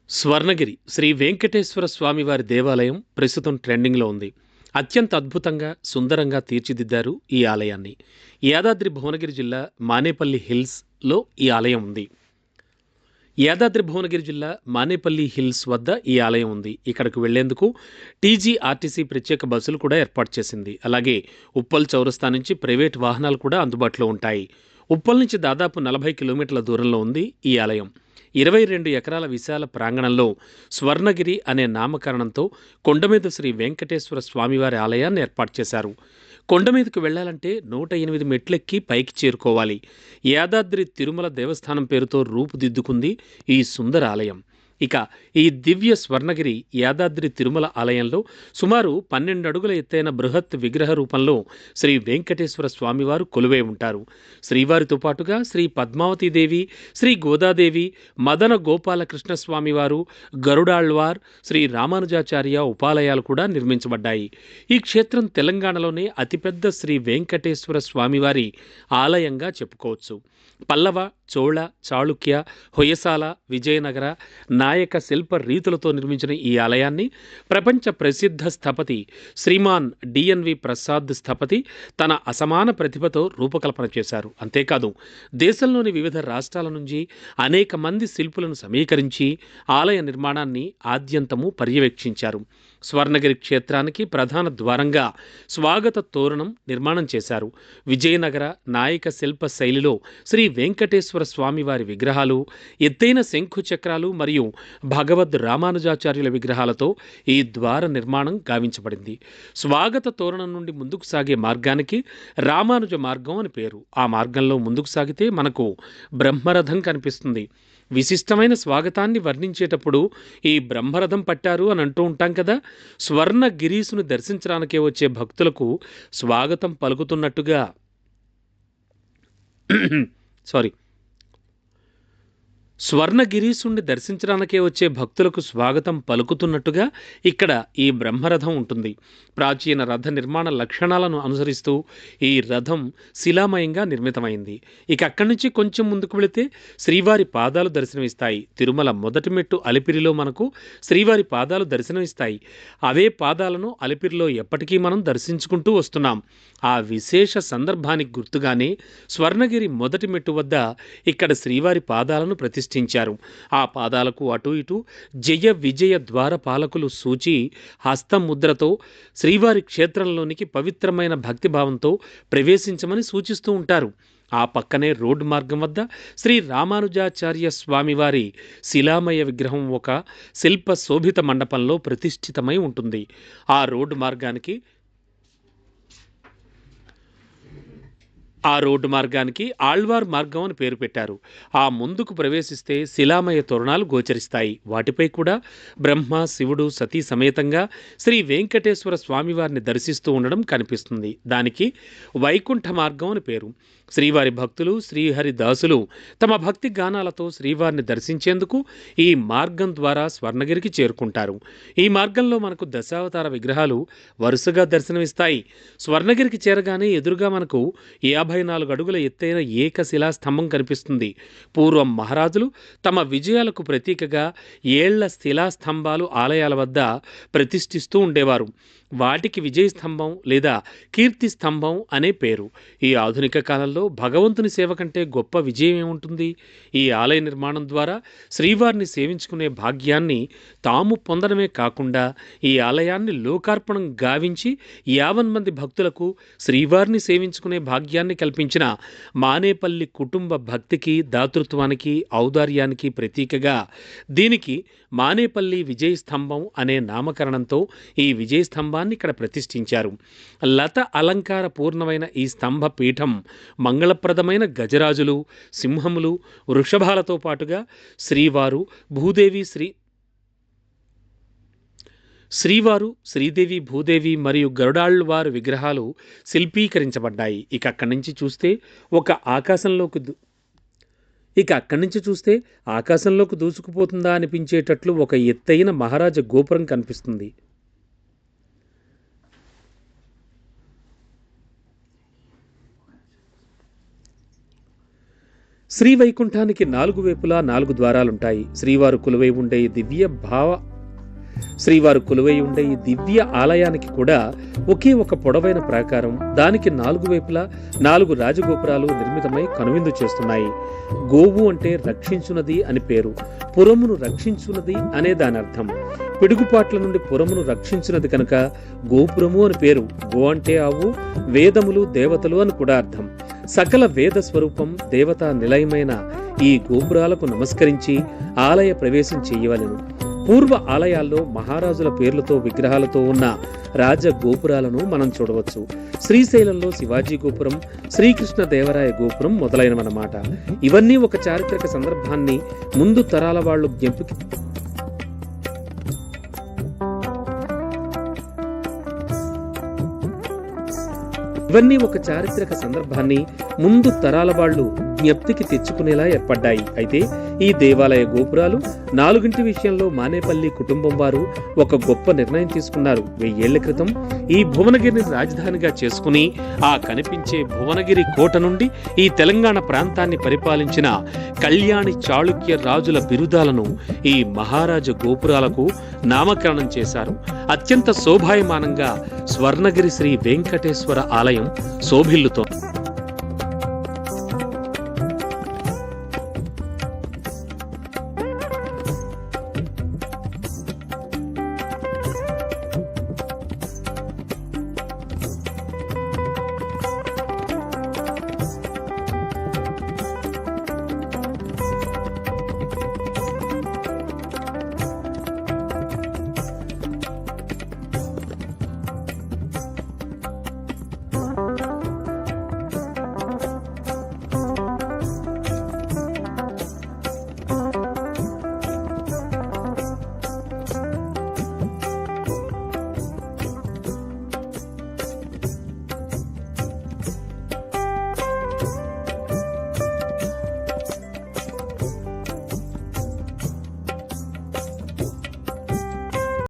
స్వర్ణగిరి శ్రీ వెంకటేశ్వర స్వామివారి దేవాలయం ప్రస్తుతం ట్రెండింగ్లో ఉంది. అత్యంత అద్భుతంగా, సుందరంగా తీర్చిదిద్దారు ఈ ఆలయాన్ని. యాదాద్రి భువనగిరి జిల్లా మానేపల్లి హిల్స్లో ఈ ఆలయం ఉంది. యాదాద్రి భువనగిరి జిల్లా మానేపల్లి హిల్స్ వద్ద ఈ ఆలయం ఉంది. ఇక్కడకు వెళ్లేందుకు టీజీఆర్టీసీ ప్రత్యేక బస్సులు కూడా ఏర్పాటు చేసింది. అలాగే ఉప్పల్ చౌరస్తా నుంచి ప్రైవేట్ వాహనాలు కూడా అందుబాటులో ఉంటాయి. ఉప్పల్ నుంచి దాదాపు 40 కిలోమీటర్ల దూరంలో ఉంది ఈ ఆలయం. 22 ఎకరాల విశాల ప్రాంగణంలో స్వర్ణగిరి అనే నామకరణంతో కొండమీద శ్రీ వెంకటేశ్వర స్వామివారి ఆలయాన్ని ఏర్పాటు చేశారు. కొండ మీదకు వెళ్లాలంటే 108 మెట్లెక్కి పైకి చేరుకోవాలి. యాదాద్రి తిరుమల దేవస్థానం పేరుతో రూపుదిద్దుకుంది ఈ సుందర ఆలయం. ఇక ఈ దివ్య స్వర్ణగిరి యాదాద్రి తిరుమల ఆలయంలో సుమారు 12 అడుగుల ఎత్తైన బృహత్ విగ్రహ రూపంలో శ్రీ వెంకటేశ్వర స్వామివారు కొలువై ఉంటారు. శ్రీవారితో పాటుగా శ్రీ పద్మావతీదేవి, శ్రీ గోదాదేవి, మదన గోపాలకృష్ణ స్వామివారు, గరుడాళ్వార్, శ్రీ రామానుజాచార్య ఉపాలయాలు కూడా నిర్మించబడ్డాయి. ఈ క్షేత్రం తెలంగాణలోనే అతిపెద్ద శ్రీ వెంకటేశ్వర స్వామివారి ఆలయంగా చెప్పుకోవచ్చు. పల్లవ, చోళ, చాళుక్య, హొయసాల, విజయనగర, నాయక శిల్ప రీతులతో నిర్మించిన ఈ ఆలయాన్ని ప్రపంచ ప్రసిద్ధ స్థపతి శ్రీమాన్ డిఎన్వి ప్రసాద్ స్థపతి తన అసమాన ప్రతిభతో రూపకల్పన చేశారు. అంతేకాదు దేశంలోని వివిధ రాష్ట్రాల నుంచి అనేక మంది శిల్పులను సమీకరించి ఆలయ నిర్మాణాన్ని ఆద్యంతము పర్యవేక్షించారు. స్వర్ణగిరి క్షేత్రానికి ప్రధాన ద్వారంగా స్వాగత తోరణం నిర్మాణం చేశారు. విజయనగర నాయక శిల్ప శైలిలో శ్రీ వెంకటేశ్వర స్వామివారి విగ్రహాలు, ఎత్తైన శంఖు చక్రాలు మరియు భగవద్ రామానుజాచార్యుల విగ్రహాలతో ఈ ద్వార నిర్మాణం గావించబడింది. స్వాగత తోరణం నుండి ముందుకు సాగే మార్గానికి రామానుజ మార్గం అని పేరు. ఆ మార్గంలో ముందుకు సాగితే మనకు బ్రహ్మరథం కనిపిస్తుంది. విశిష్టమైన స్వాగతాన్ని వర్ణించేటప్పుడు ఈ బ్రహ్మరథం పట్టారు అని అంటూ ఉంటాం కదా. స్వర్ణ గిరీసును దర్శించడానికే వచ్చే భక్తులకు స్వాగతం పలుకుతున్నట్టుగా సారీ స్వర్ణగిరీసుణ్ణి దర్శించడానికే వచ్చే భక్తులకు స్వాగతం పలుకుతున్నట్టుగా ఇక్కడ ఈ బ్రహ్మరథం ఉంటుంది. ప్రాచీన రథ నిర్మాణ లక్షణాలను అనుసరిస్తూ ఈ రథం శిలామయంగా నిర్మితమైంది. ఇక అక్కడి నుంచి కొంచెం ముందుకు వెళితే శ్రీవారి పాదాలు దర్శనమిస్తాయి. తిరుమల మొదటి మెట్టు అలిపిరిలో మనకు శ్రీవారి పాదాలు దర్శనమిస్తాయి. అవే పాదాలను అలిపిరిలో ఎప్పటికీ మనం దర్శించుకుంటూ వస్తున్నాం. ఆ విశేష సందర్భానికి గుర్తుగానే స్వర్ణగిరి మొదటి మెట్టు వద్ద ఇక్కడ శ్రీవారి పాదాలను ప్రతిష్ఠించారు. ఆ పాదాలకు అటు ఇటు జయ విజయ ద్వార పాలకులు సూచి హస్తముద్రతో శ్రీవారి క్షేత్రంలోనికి పవిత్రమైన భక్తిభావంతో ప్రవేశించమని సూచిస్తూ ఉంటారు. ఆ పక్కనే రోడ్డు మార్గం వద్ద శ్రీ రామానుజాచార్య స్వామివారి శిలామయ విగ్రహం ఒక శిల్ప శోభిత మండపంలో ప్రతిష్ఠితమై ఉంటుంది. ఆ రోడ్డు మార్గానికి ఆళ్వార్ మార్గం అని పేరు పెట్టారు. ఆ ముందుకు ప్రవేశిస్తే శిలామయ తోరణాలు గోచరిస్తాయి. వాటిపై కూడా బ్రహ్మ, శివుడు సతీ సమేతంగా శ్రీ వెంకటేశ్వర స్వామివారిని దర్శిస్తూ ఉండడం కనిపిస్తుంది. దానికి వైకుంఠ మార్గం అని పేరు. శ్రీవారి భక్తులు, శ్రీహరి దాసులు తమ భక్తి గానాలతో శ్రీవారిని దర్శించేందుకు ఈ మార్గం ద్వారా స్వర్ణగిరికి చేరుకుంటారు. ఈ మార్గంలో మనకు దశావతార విగ్రహాలు వరుసగా దర్శనమిస్తాయి. స్వర్ణగిరికి చేరగానే ఎదురుగా మనకు 54 అడుగుల ఎత్తైన ఏకశిలా స్తంభం కనిపిస్తుంది. పూర్వం మహారాజులు తమ విజయాలకు ప్రతీకగా ఏళ్ల శిలాస్తంభాలు ఆలయాల వద్ద ప్రతిష్ఠిస్తూ ఉండేవారు. వాటికి విజయ స్తంభం లేదా కీర్తి స్తంభం అనే పేరు. ఈ ఆధునిక కాలంలో భగవంతుని సేవ కంటే గొప్ప విజయం ఏముంటుంది? ఈ ఆలయ నిర్మాణం ద్వారా శ్రీవారిని సేవించుకునే భాగ్యాన్ని తాము పొందడమే కాకుండా ఈ ఆలయాన్ని లోకార్పణం గావించి 50 మంది భక్తులకు శ్రీవారిని సేవించుకునే భాగ్యాన్ని కల్పించిన మానేపల్లి కుటుంబ భక్తికి, దాతృత్వానికి, ఔదార్యానికి ప్రతీకగా దీనికి మానేపల్లి విజయ స్తంభం అనే నామకరణంతో ఈ విజయ స్తంభాన్ని ఇక్కడ ప్రతిష్ఠించారు. లత అలంకార పూర్ణమైన ఈ స్తంభ పీఠం మంగళప్రదమైన గజరాజులు, సింహములు, వృషభాలతో పాటుగా శ్రీవారు, శ్రీదేవి, భూదేవి మరియు గరుడాళ్వారు విగ్రహాలు శిల్పీకరించబడ్డాయి. ఇక అక్కడి నుంచి చూస్తే ఆకాశంలోకి దూసుకుపోతుందా అనిపించేటట్లు ఒక ఎత్తైన మహారాజ గోపురం కనిపిస్తుంది. శ్రీ వైకుంఠానికి 4 వైపులా 4 ద్వారాలుంటాయి. శ్రీవారు కొలువై ఉండే ఈ దివ్య ఆలయానికి కూడా ఒకే ఒక పొడవైన ప్రాకారం, దానికి 4 వైపులా 4 రాజగోపురాలు నిర్మితమై కనువిందు చేస్తున్నాయి. గోవు అంటే రక్షించున్నది అని పేరు. పురమును రక్షించున్నది అనే దాని అర్థం. పిడుగుపాట్ల నుండి పురమును రక్షించినది కనుక గోపురము అని పేరు. గో అంటే ఆవు, వేదములు దేవతలు అని కూడా అర్థం. సకల వేద స్వరూపం, దేవతా నిలయమైన ఈ గోపురాలకు నమస్కరించి ఆలయ ప్రవేశం చేయవలెను. పూర్వ ఆలయాల్లో మహారాజుల పేర్లతో విగ్రహాలతో ఉన్న రాజ గోపురాలను మనం చూడవచ్చు. శ్రీశైలంలో శివాజీ గోపురం, శ్రీకృష్ణ దేవరాయ గోపురం మొదలైనవన్నమాట. ఇవన్నీ ఒక చారిత్రక సందర్భాన్ని ముందు తరాల వాళ్ళు జ్ఞప్తికి తెచ్చుకునేలా ఏర్పడ్డాయి. అయితే ఈ దేవాలయ గోపురాలు 4 విషయంలో మానేపల్లి కుటుంబం వారు ఒక గొప్ప నిర్ణయం తీసుకున్నారు. 1000 ఏళ్ల క్రితం ఈ భువనగిరిని రాజధానిగా చేసుకుని ఆ కనిపించే భువనగిరి కోట నుండి ఈ తెలంగాణ ప్రాంతాన్ని పరిపాలించిన కళ్యాణి చాళుక్య రాజుల బిరుదాలను ఈ మహారాజ గోపురాలకు నామకరణం చేశారు. అత్యంత శోభాయమానంగా స్వర్ణగిరి శ్రీ వెంకటేశ్వర ఆలయం శోభిల్లుతోంది.